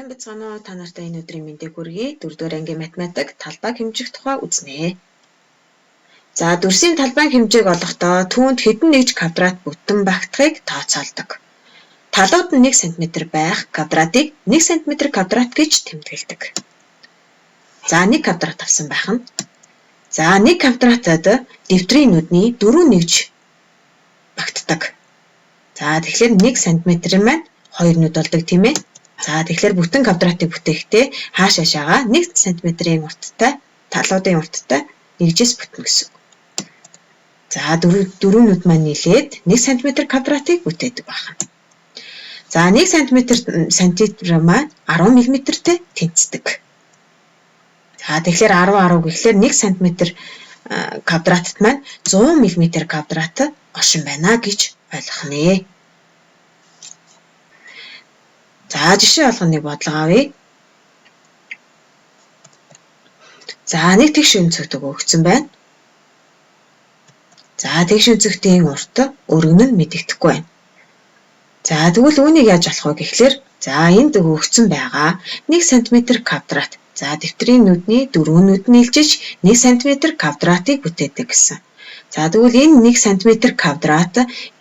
Сайн бацгаана уу, та нартай энэ өдрийн мэндийг хүргэе. 4-р ангийн математик талбайг хэмжих тухай үзнэ. За, дүрсийн талбайг хэмжээг олохдоо түүнд хэдэн нэгж квадрат бүтэн багтахыг тооцоолдог. Талууд нь 1 см байх квадратыг 1 см квадрат гэж тэмдэглэдэг. За, 1 квадрат авсан байх нь. За, 1 квадратад дэвтрийн нүдний 4 нэгж багтдаг. За, тэгэхээр 1 см маань 2 нүд болдог тийм ээ. За, тэгэхээр бүтэн квадратыг бүтээхдээ хаашаашаага 1 см-ийн урттай, талуудын урттай нэгжээс бүтнэ гэсэн үг. За, 4 нүд маань нийлээд 1 см квадратыг бүтээдэг байна. За, 1 см маань 10 мм-тэй тэнцдэг. За, тэгэхээр 10 гэхлээр 1 см квадратт маань 100 мм квадрат оршин байна гэж ойлгох нэ. За, жишээ олгоныг бодлого авъя. За, нэг тэгш өнцөг өгсөн байна. За, тэгш өнцөгтийн урт өргөн нь мэдэгдэхгүй байна. За, тэгвэл үүнийг яаж олох вэ гэхлээр за, энд өгсөн байгаа 1 см квадрат. За, дэвтрийн нүдний 4 нүд нийлжиж 1 см квадратыг бүтээдэг гэсэн. За, тэгвэл энэ 1 см квадрат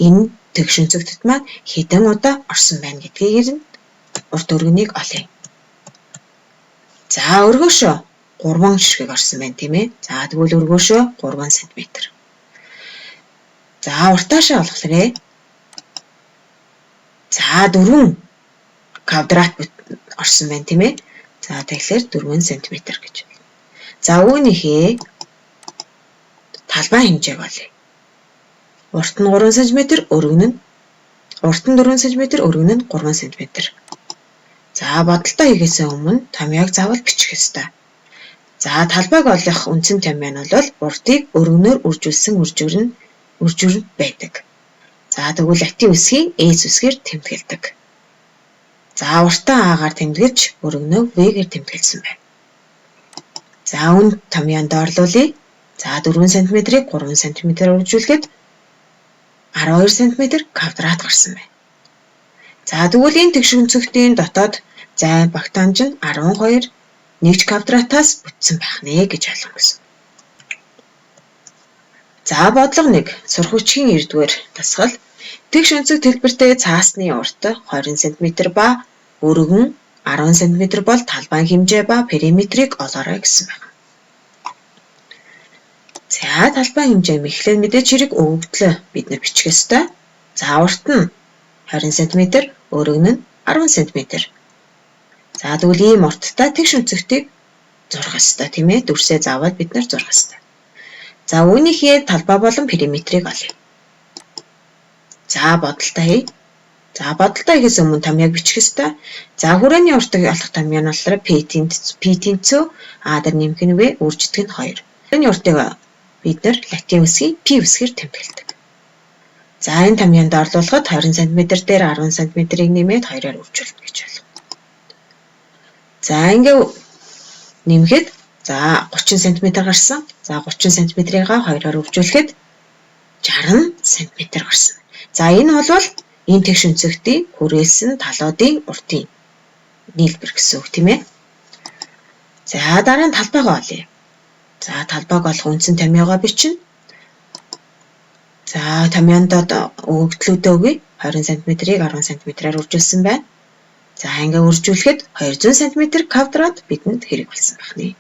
энэ тэгш өнцөгтөд маань хэдэн удаа орсон байна гэдгийг нь урт өргөнийг олъё. За, өргөөшөө 3 ширхэг орсон байна тийм ээ. За, тэгвэл өргөөшөө 3 см. За, уртаашаа олохлоо. За, 4 квадрат орсон байна тийм ээ. За, тэгэхээр 4 см гэж байна. За, үүнийхээ талбай хэмжээг олъё. Урт нь 3 см, өргөн нь урт нь 4 см, өргөн нь 3 см. За, бодолтой хийхээс өмнө томьёог заавал бичих ёстой. За, талбайг олох үндсэн томьёо нь бол уртыг өргөнөөр үржүүлсэн үржүүр байдаг. За, тэгвэл атын үсгийг S үсгээр тэмдэглэдэг. За, уртаа А-гаар тэмдэглэж өргөнөө V-гээр тэмдэглэсэн байна. За, үнд томьёонд доорлуулъя. За, 4 см-ийг 3 см-ээр үржүүлэхэд 12 см квадрат гарсан байна. За, тэгвэл энэ тэгш өнцөгтийн дотоод зай багтаамж нь 12 нэгж квадратаас бүтсэн байх нэ гэж ойлгоно гэсэн. За, бодлого 1. Сурах хүчгийн 9-р дасгал. Тэгш өнцөг төлбөртэй цаасны урт 20 см ба өргөн 10 см бол талбайн хэмжээ ба периметрийг олоорой гэсэн байна. За, талбайн хэмжээ мэхлээр мэдээж хэрэг өгөгдлөө бид нар бичих ёстой. За, урт нь 20 см, өргөн нь 10 см. За, тэгвэл ийм урттай тэгш өнцөгтийг зурах ёстой тийм ээ. Дүрсээ заавал бид нар зурах ёстой. За, үүнийхээ талбай болон периметрийг олъё. За, бодолтой хий. За, бодолтой хийхээс өмнө томьёог бичих ёстой. За, хүрээний уртыг олох томьёо нь болохоор P тэнцүү, А дээр нэмэх нь V, үржигдэх нь 2. Хүрээний уртыг бид нар латин үсгийн P үсгээр тэмдэглэдэг. За, энэ томьёонд орлуулахад 20 см дээр 10 см-ийг нэмээд 2-оор үржүүлнэ гэж байна. За, ингээ нэмэхэд за 30 см гарсан. За, 30 см-ийг 2-оор үржүүлэхэд 60 см гарсан. За, энэ бол энэ тэгш өнцөгтийн хүрээлсэн талуудын уртын нийлбэр гэсэн үг тийм ээ. За, дараа нь талбайгаа олъё. За, талбайг олох үндсэн томьёогоо бичнэ. За, томьёонд өгөгдлүүдээ өгье. 20 см-ийг 10 см-аар үржүүлсэн байна. За, ингээ үржүүлэхэд 200 см квадрат бидэнд хэрэг болсон байна.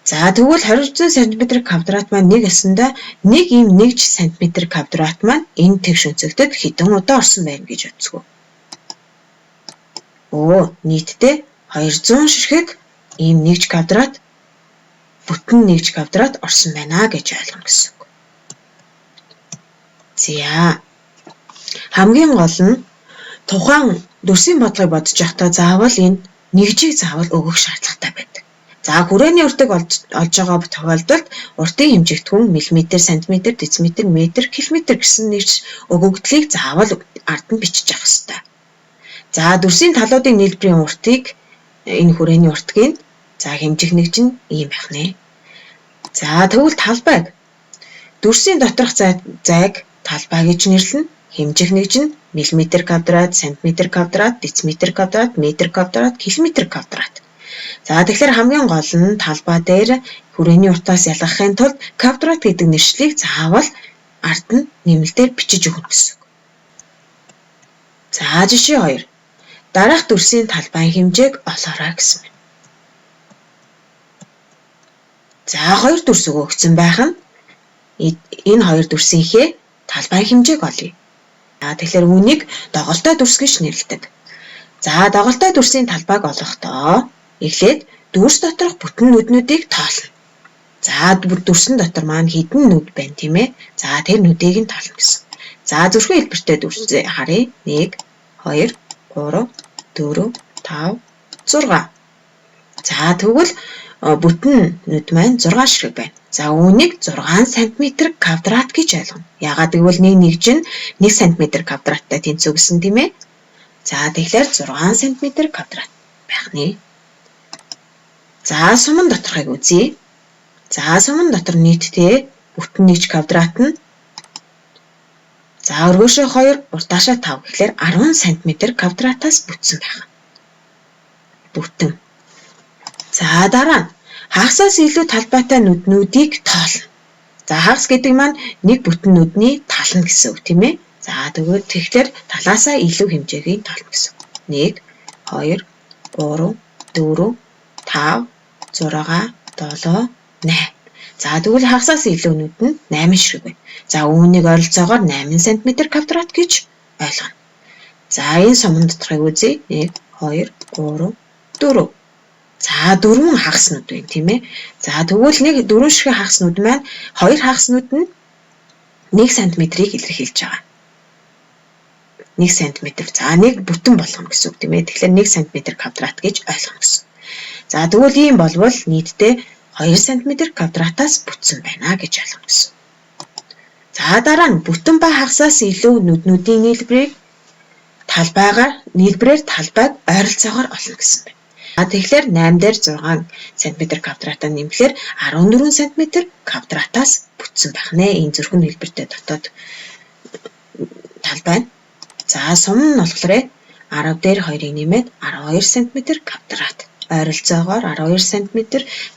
За, тэгвэл 200 см квадрат маань нэг ёсондоо нэг ийм нэгж см квадрат маань энэ тэгш өнцөгтөд хэдэн удаа орсон байна гэж үздэг. Нийтдээ 200 ширхэг ийм нэгж квадрат бүтэн нэгж квадрат орсон байна гэж ойлгоно гэсэн үг. За, хамгийн гол нь тухайн дүрсийн бодлогыг бодож байхдаа заавал энэ нэгжийг заавал өгөх шаардлагатай байдаг. За, хүрээний уртыг олж байгаа тохиолдолд уртын хэмжигдэхүүн мм, сантиметр, дециметр, метр, километр гэсэн нэгж өгөгдлийг заавал ард нь бичиж авах ёстой. За, дүрсийн талуудын нийлбэрийн уртыг энэ хүрээний уртгийг за хэмжих нэгж нь ийм байх нэ. За, тэгвэл талбайг дүрсийн доторх зайг талбай гэж нэрлэнэ. Хэмжих нэгж нь миллиметр квадрат, сантиметр квадрат, дециметр квадрат, метр квадрат, километр квадрат. За тэгэхээр хамгийн гол нь талбай дээр хүрээний уртаас ялгахын тулд квадрат гэдэг нэршлиг заавал ард нь нэмэлтээр бичиж өгнө гэсэн үг. За жишээ 2. Дараах дүрсийн талбайн хэмжээг олоорой гэсэн байна. За хоёр дүрс өгөгдсөн байх нь энэ хоёр дүрсийнхээ талбайн хэмжээг олъё. Тэгэхээр үүнийг доголтой дүрс гэж нэрлэдэг. За доголтой дүрсийн талбайг олохдоо эхлээд дүрс доторх бүтэн нүднүүдийг тоолно. За дүрсэн дотор маань хэдэн нүд байна тийм ээ. За тэр нүдийг нь тоолно гэсэн. За зүрхэн хэлбэртэй дүрсээ харъя. 1 2 3 4 5 6. За тэгвэл бүтэн нүд маань 6 ширхэг байна. За үүнийг 6 см квадрат гэж ойлгоно. Яагаад гэвэл нэг нэгж нь 1 см квадраттай тэнцүү гэсэн тийм ээ. За тэгэхээр 6 см квадрат байх нэ. За суман доторхыг үзье. За суман дотор нийтдээ бүтэн нэгж квадрат нь за өргөөшөө 2, урдаашаа 5 гэхээр 10 см квадратаас бүтсэн байна. Бүтэн. За дараа нь хагасаас илүү талбайтай нүднүүдийг тоолно. За хагас гэдэг маань нэг бүтэн нүдний тал нь гэсэн үг тийм ээ. За тэгэхээр талаасаа илүү хэмжээгийн тоолно гэсэн. 1 2 3 4 5 6 7 8. За тэгвэл хагасаас илүү нүд нь 8 ширхэг байна. За үүнийг ойролцоогоор 8 см квадрат гэж ойлгоно. За энэ суман доторхыг үзье. 1 2 3 4. За 4 хагас нүд байна тийм ээ. За тэгвэл нэг 4 ширхэг хагас нүд маань 2 хагас нүд нь 1 см-ийг илэрхийлж байгаа. 1 см. За нэг бүтэн болгоно гэсэн үг тийм ээ. Тэгэхээр 1 см квадрат гэж ойлгоно гэсэн. За тэгвэл ийм болвол нийтдээ 2 см квадратаас бүтсэн байна гэж ойлгоно гэсэн. За дараа нь бүтэн ба хагасаас илүү нүднүүдийн нийлбэрээр талбайг ойролцоогоор олно гэсэн байна. Тэгэхээр 8 дээр 6 см квадратаа нэмэхээр 14 см квадратаас бүтсэн байх нэ. Энэ зүрхэн хэлбэртэй дотоод талбай. За сум нь болохоор 10 дээр 2-ыг нэмээд 12 см квадрат. Ойролцоогоор 12 см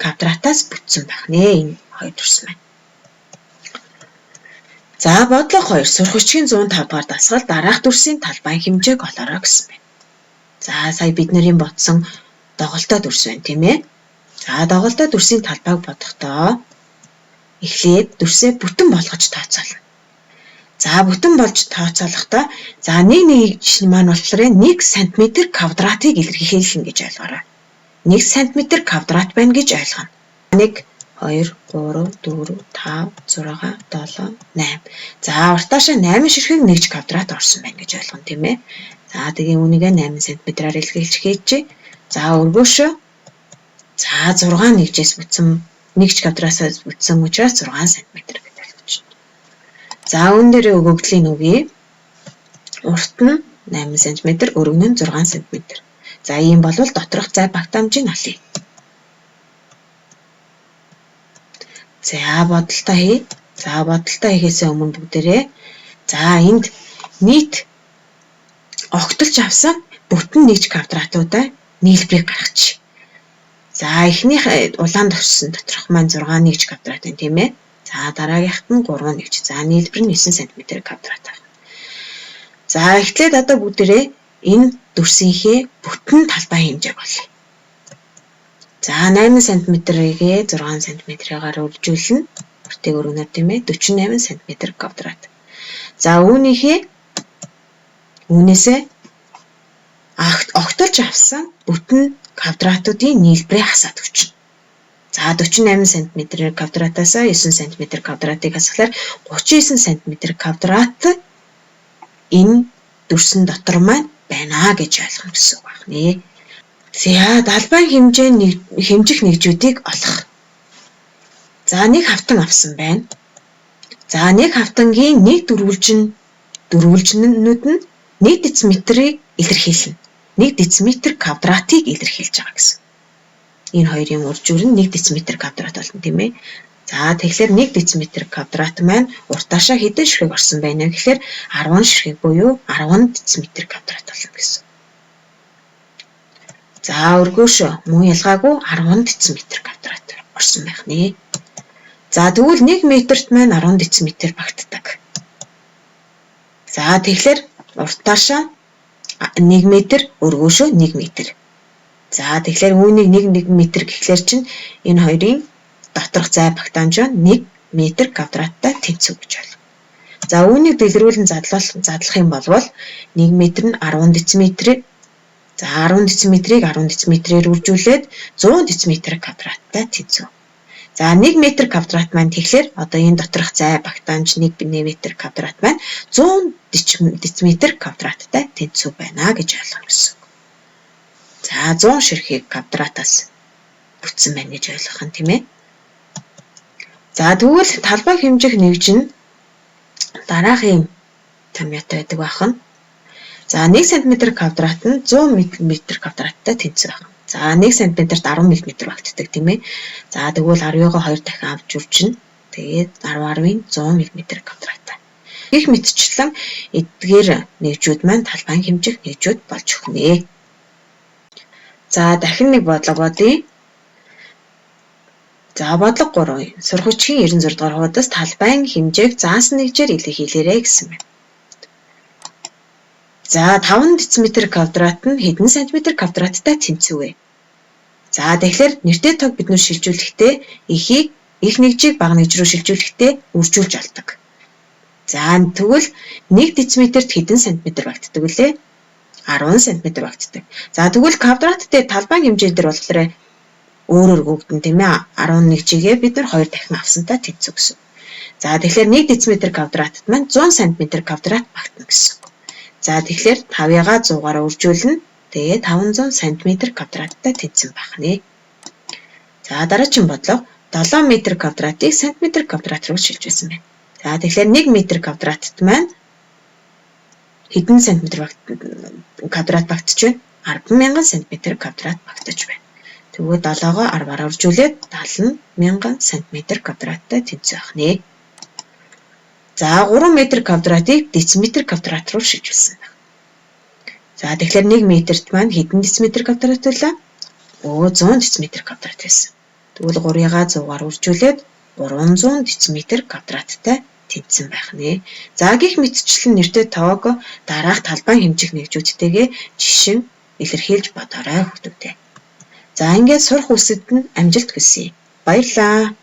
квадратаас бүтсэн байх нэ. Энэ хоёр дүрс маань. За бодлого 2. Сурах бичгийн 105 дугаар дасгал дараах дүрсийн талбайн хэмжээг олоорой гэсэн байна. За сая бид нарын бодсон доголтой дүрс байна тийм ээ. За доголтой дүрсийн талбайг бодохдоо эхлээд дүрсээ бүтэн болгож тооцоолно. За бүтэн болж тооцоолохдоо за нэг маань болохоор 1 см квадратыг илэрхийлнэ гэж ойлгоорой. 1 см квадрат байна гэж ойлгоно. 1 2 3 4 5 6 7 8. За уртаашаа 8 ширхэг нэгж квадрат орсон байна гэж ойлгоно тийм ээ. За тэгээ үүнийг 8 см-аар илэрхийлж хийчихье. За өргөөшөө за 6 нэгжээс бүтсэн нэгж квадратаас бүтсэн учраас 6 см гэж ойлгож байна. За үүн дээр өгөгдлийн үгий урт нь 8 см, өргөн нь 6 см. За ийм болвол доторх зай багтаамжийг олъё. За бодолтой хий. За бодолтой хийхээс өмнө бүгдээрээ за энд нийт огтолж авсан бүтэн нэгж квадратуудаа нийлбэрийг гаргачих. За эхнийх улаан төвсөн доторх маань 6 нэгж квадрат байна тийм ээ. За дараагийнхт нь 3 нэгж. За нийлбэр нь 9 см квадрат байна. За эхлээд одоо бүгдээрээ энэ дүрсийнхээ бүтэн талбай хэмжээг олъё. За 8 см-гээ 6 см-аар үржүүлнэ. Бүртээ өргөнөөр тийм ээ 48 см квадрат. За үүнээсээ огтолж авсан бүтэн квадратуудын нийлбэрийг хасаад өгчнө. За 48 см квадратаас 9 см квадратыг хасахлаар 39 см квадрат энэ дүрсэн дотор маань байна гэж ойлгоно гэсэн үг байна. За талбайн хэмжих нэгжүүдийг олох. За нэг хавтан авсан байна. За нэг хавтангийн нэг дөрвөлжнүүд нь 1 дециметрийг илэрхийлнэ. 1 дециметр квадратыг илэрхийлж байгаа гэсэн. Энэ хоёрын үржүүр нь 1 дециметр квадрат болно тийм ээ. За тэгэхээр 1 дециметр квадрат маань уртаашаа хэдэн ширхэг орсон байна вэ гэхээр 10 ширхэг буюу 10 дециметр квадрат болно гэсэн. За өргөөшөө мөн ялгаагүй 10 дециметр квадрат орсон байх нэ. За тэгвэл 1 метрт маань 10 дециметр багтдаг. За тэгэхээр уртаашаа 1 метр, өргөөшөө 1 метр. За тэгэхээр үүнийг 1 метр гэхлээр чинь энэ хоёрын доторх зай багтаамж нь 1 метр квадраттай тэнцүү гэж байна. За үүнийг дэлгэрүүлэн задлах юм бол 1 метр нь 10 дециметр. За 10 дециметрийг 10 дециметрээр үржүүлээд 100 дециметр квадраттай тэнцүү. За 1 метр квадрат маань тэгэхээр одоо энэ доторх зай багтаамж 1 метр квадрат маань 100 дециметр квадраттай тэнцүү байна гэж ойлгох гэсэн. За 100 ширхэг квадратаас бүтсэн байна гэж ойлгох нь тийм ээ. За тэгвэл талбай хэмжих нэгж нь дараагийн томьёотой байдаг байна. За 1 см квадрат нь 100 м квадраттай тэнцүү байна. За 1 см-т 10 м багтдаг тийм ээ. За тэгвэл 10-ыг 2 дахин авч үржинэ. Тэгээд 10-10-ын 100 м квадраттай. Их мэдчлэн эдгээр нэгжүүд маань талбайн хэмжих нэгжүүд болж өгнө. За дахин нэг бодлого бодъё. За бодлого 3. Сургуучийн 96 дугаар хуудас талбайн хэмжээг заасан нэгжээр илэрхийлээрэй гэсэн байна. За 5 дециметр квадрат нь хэдэн сантиметр квадраттай тэнцүү вэ? За тэгэхээр нэртэй тог бид нар шилжүүлэхдээ ихийг их нэгжийг бага нэгж рүү шилжүүлэхдээ үржүүлж олдог. За тэгвэл 1 дециметрт хэдэн сантиметр багтдаг вүлээ? 10 см багтдаг. За тэгвэл квадрат дээр талбайн хэмжээ дээр болохоор өөрөөр өгөгдөн тийм ээ 11-гээ бид нар 2 дахин авсантай тэнцүү гэсэн. За тэгэхээр 1 дециметр квадратт маань 100 см квадрат багтана гэсэн. За тэгэхээр 5-ягаа 100-аар үржүүлнэ. Тэгээд 500 см квадраттай тэнцэн байх нэ. За дараагийн бодлого 7 м квадратыг сантиметр квадрат руу шилжүүлсэн байна. За тэгэхээр 1 м квадратт маань хэдэн сантиметр квадрат багтаж байна? 10,000 см квадрат багтаж байна. Тэгвэл 7-гоо 10-аар үржүүлээд 70,000 см квадраттай тэнцүү байх нэ. За 3 м квадратыг дециметр квадрат руу шилжүүлсэн байна. За тэгэхээр 1 метрт маань хэдэн дециметр квадрат байлаа? 100 дециметр квадрат байсан. Тэгвэл 3-ягаа 100-аар үржүүлээд 300 дециметр квадраттай тэнцсэн байх нэ. За гих мэтчлэн нэртэй тоог дараах талбайн хэмжих нэгжүүдтэйгээ жишин илэрхийлж бодоорой хүүхдүүдээ. За ингээд сурах үсэд нь амжилт хүсье. Баярлалаа.